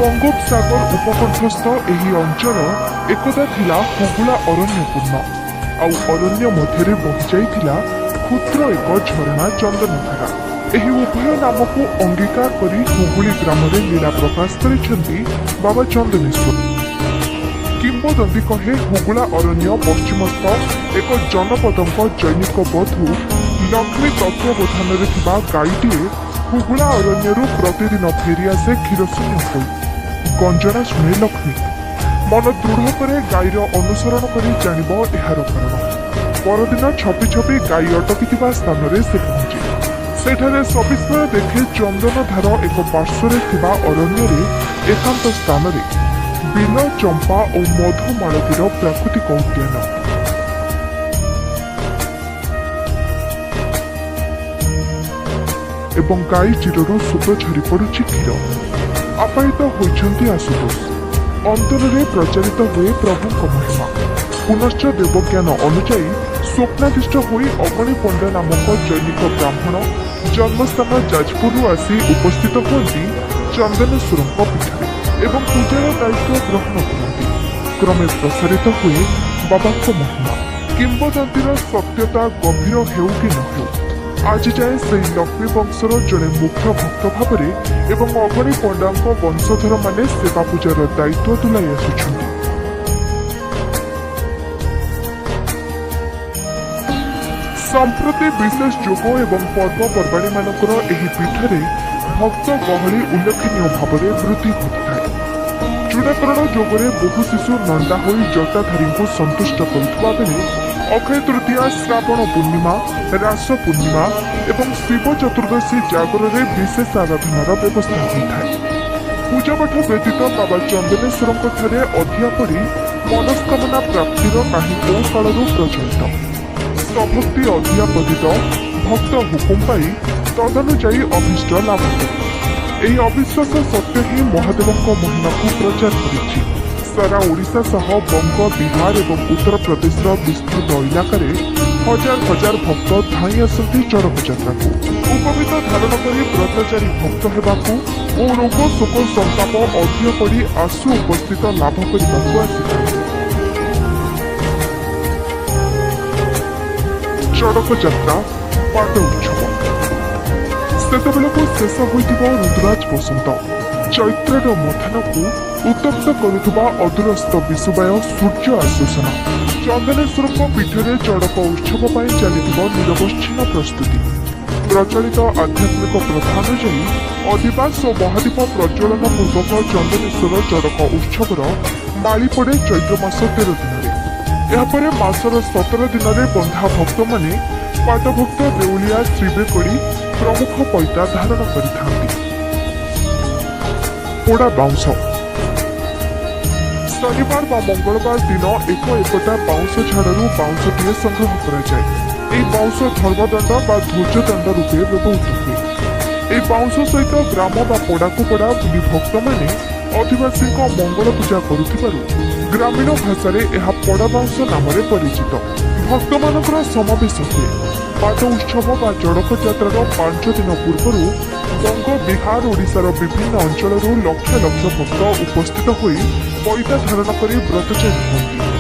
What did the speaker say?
बंगोपसागर उपकंठस्थ ଏହି ଅଞ୍ଚଳ एकदा थिला हुगुला अरण्यपूर्ण आउ अरण्य मध्य बहि जाइथिला क्षुद्र एक झरणा चंदनधारा। ଏହି ଉଭୟ ନାମକୁ ଅଙ୍ଗୀକାର କରି ହୁଗୁଳି ଗ୍ରାମରେ ଲୀଳା ପ୍ରକାଶ କରିଛନ୍ତି ବାବା ଚନ୍ଦନେଶ୍ୱର। କିମ୍ବଦନ୍ତୀ କହେ ହୁଗୁଳା ଅରଣ୍ୟ ପଶ୍ଚିମସ୍ଥ ଏକ ଜନପଦଙ୍କ ଜୈନିକ ବଧୂ ଲକ୍ଷ୍ମୀ ତତ୍ତ୍ୱାବଧାନରେ ଥିବା ଗାଈଟିଏ ହୁଗୁଳା ଅରଣ୍ୟରୁ ପ୍ରତିଦିନ ଫେରିଆସେ କ୍ଷୀରଶୂନ୍ୟ ହୋଇ। ଗଞ୍ଜଣା ଶୁଣେ ଲକ୍ଷ୍ମୀ, ମନ ଦୃଢ଼ କରେ ଗାଈର ଅନୁସରଣ କରି ଜାଣିବ ଏହାର କାରଣ। ପରଦିନ ଛପି ଛପି ଗାଈ ଅଟକିଥିବା ସ୍ଥାନରେ ସେ ପହଞ୍ଚେ। ସେଠାରେ ସବିସ୍ମୟ ଦେଖେ ଚନ୍ଦନଧାର ଏକ ପାର୍ଶ୍ୱରେ ଥିବା ଅରଣ୍ୟରେ ଏକାନ୍ତ ସ୍ଥାନରେ ବିଲ, ଚମ୍ପା ଓ ମଧୁମାଳତୀର ପ୍ରାକୃତିକ ଉଦ୍ୟାନ। ଏବଂ ଗାଈ ଚିରରୁ ସୁତ ଝରି ପଡୁଛି କ୍ଷୀର। ଆପାୟିତ ହୋଇଛନ୍ତି ଆଶୁତୋଷ। ଅନ୍ତରରେ ପ୍ରଚାରିତ ହୁଏ ପ୍ରଭୁଙ୍କ ମହିମା। ପୁନଶ୍ଚ ଦେବଜ୍ଞାନ ଅନୁଯାୟୀ ସ୍ୱପ୍ନାଦିଷ୍ଟ ହୋଇ ଅଗଣି ପଣ୍ଡା ନାମକ ଜୈନିକ ବ୍ରାହ୍ମଣ ଜନ୍ମସ୍ଥାନ ଯାଜପୁରରୁ ଆସି ଉପସ୍ଥିତ ହୁଅନ୍ତି ଚନ୍ଦନେଶ୍ୱରଙ୍କ ପୀଠରେ ଏବଂ ପୂଜାର ଦାୟିତ୍ୱ ଗ୍ରହଣ କରନ୍ତି। କ୍ରମେ ପ୍ରସାରିତ ହୁଏ ବାବାଙ୍କ ମହିମା। କିମ୍ବଦନ୍ତୀର ସତ୍ୟତା ଗଭୀର ହେଉ କି ନ ହେଉ, ଆଜି ଯାଏ ସେହି ଲକ୍ଷ୍ମୀ ବଂଶର ଜଣେ ମୁଖ୍ୟ ଭକ୍ତ ଭାବରେ ଏବଂ ଅଗଣି ପଣ୍ଡାଙ୍କ ବଂଶଧରମାନେ ସେବା ପୂଜାର ଦାୟିତ୍ୱ ତୁଲାଇ ଆସୁଛନ୍ତି। ସମ୍ପ୍ରତି ବିଶେଷ ଯୋଗ ଏବଂ ପର୍ବପର୍ବାଣୀ ମାନଙ୍କର ଏହି ପୀଠରେ ଭକ୍ତ ଗହଳି ଉଲ୍ଲେଖନୀୟ ଭାବରେ ବୃଦ୍ଧି ଘଟିଥାଏ। ଚୂଡ଼ାକରଣ ଯୋଗରେ ବହୁ ଶିଶୁ ନଣ୍ଡା ହୋଇ ଜଟାଧାରୀଙ୍କୁ ସନ୍ତୁଷ୍ଟ କରୁଥିବା ବେଳେ ଅକ୍ଷୟ ତୃତୀୟା, ଶ୍ରାବଣ ପୂର୍ଣ୍ଣିମା, ରାସ ପୂର୍ଣ୍ଣିମା ଏବଂ ଶିବ ଚତୁର୍ଦ୍ଦଶୀ ଜାଗରରେ ବିଶେଷ ଆରାଧନାର ବ୍ୟବସ୍ଥା ହୋଇଥାଏ। ପୂଜାପାଠ ବ୍ୟତୀତ ବାବା ଚନ୍ଦନେଶ୍ୱରଙ୍କ ଠାରେ ଅଧିଆ ପଡ଼ି ମନସ୍କାମନା ପ୍ରାପ୍ତିର ନାହିଁ କେଉଁ କାଳରୁ ପ୍ରଚଳିତ। ସଭକ୍ତି ଅଧିଆ ବ୍ୟତୀତ ଭକ୍ତ ହୁକୁମ ପାଇ ତଦନୁଯାୟୀ ଅଭୀଷ୍ଟ ଲାଭ କରେ। ଏହି ଅବିଶ୍ୱାସ ସତ୍ୟ ହିଁ ମହାଦେବଙ୍କ ମହିମାକୁ ପ୍ରଚାର କରିଛି। ସାରା ଓଡ଼ିଶା ସହ ବଙ୍ଗ, ବିହାର ଏବଂ ଉତ୍ତରପ୍ରଦେଶର ବିସ୍ତୃତ ଇଲାକାରେ ହଜାର ହଜାର ଭକ୍ତ ଧାଇଁ ଆସନ୍ତି ଚଡ଼କ ଯାତ୍ରାକୁ। ଉପବିତ ଧାରଣ କରି ବ୍ରତଚାରୀ ଭକ୍ତ ହେବାକୁ ଓ ରୋଗ ଶୋକ ସନ୍ତାପ ଅଧିକ ପଡ଼ି ଆଶୁ ଉପସ୍ଥିତ ଲାଭ କରିବାକୁ ଆସିଥାନ୍ତି। ଚଡ଼କ ଯାତ୍ରା ପାଟ ଉତ୍ସବ ସେତେବେଳକୁ ଶେଷ ହୋଇଥିବ ରୁଦ୍ରାଜ ବସନ୍ତ। ଚୈତ୍ରର ମଥାନକୁ ଉତ୍ତପ୍ତ କରୁଥିବା ଅଦୂରସ୍ଥ ବିଷୁବାୟ ସୂର୍ଯ୍ୟ ଆଶ୍ୱାସନା। ଚନ୍ଦନେଶ୍ୱରଙ୍କ ପୀଠରେ ଚଡ଼କ ଉତ୍ସବ ପାଇଁ ଚାଲିଥିବ ନିରବଚ୍ଛିନ୍ନ ପ୍ରସ୍ତୁତି। ପ୍ରଚଳିତ ଆଧ୍ୟାତ୍ମିକ ପ୍ରଥା ଅନୁଯାୟୀ ଅଧିବାସ ଓ ମହାଦୀପ ପ୍ରଜ୍ୱଳନ ପୂର୍ବକ ଚନ୍ଦନେଶ୍ୱର ଚଡ଼କ ଉତ୍ସବର ମାଳି ପଡ଼େ ଚୈତ୍ର ମାସ 13 ଦିନରେ। ଏହାପରେ ମାସର 17 ଦିନରେ ବନ୍ଧା ଭକ୍ତମାନେ ପାଟଭକ୍ତ, ଦେଉଳିଆ, ତ୍ରିବେକଡ଼ି ପ୍ରମୁଖ ପଇତା ଧାରଣ କରିଥାନ୍ତି। ପୋଡ଼ା ବାଉଁଶ ଶନିବାର ବା ମଙ୍ଗଳବାର ଦିନ ଏକଟା ବାଉଁଶ ଝାଡ଼ରୁ ବାଉଁଶଟିଏ ସଂଗ୍ରହ କରାଯାଏ। ଏହି ବାଉଁଶ ଧର୍ମଦଣ୍ଡ ବା ଧ୍ୱଜଦଣ୍ଡ ରୂପେ ବ୍ୟବହୃତ ହୁଏ। ଏହି ବାଉଁଶ ସହିତ ଗ୍ରାମ ବା ପଡ଼ାକୁ ପଡ଼ା ବୁଲି ଭକ୍ତମାନେ ଅଧିବାସୀଙ୍କ ମଙ୍ଗଳ ପୂଜା କରୁଥିବାରୁ ଗ୍ରାମୀଣ ଭାଷାରେ ଏହା ପଡ଼ା ବାଉଁଶ ନାମରେ ପରିଚିତ। ଭକ୍ତମାନଙ୍କର ସମାବେଶ ହୁଏ। ପାଟ ଉତ୍ସବ ବା ଚଡ଼କ ଯାତ୍ରାର 5 ଦିନ ପୂର୍ବରୁ ବଙ୍ଗ, ବିହାର, ଓଡ଼ିଶାର ବିଭିନ୍ନ ଅଞ୍ଚଳରୁ ଲକ୍ଷ ଲକ୍ଷ ଭକ୍ତ ଉପସ୍ଥିତ ହୋଇ ପଇତା ଧାରଣ କରି ବ୍ରତଚାରୀ ହୁଅନ୍ତି।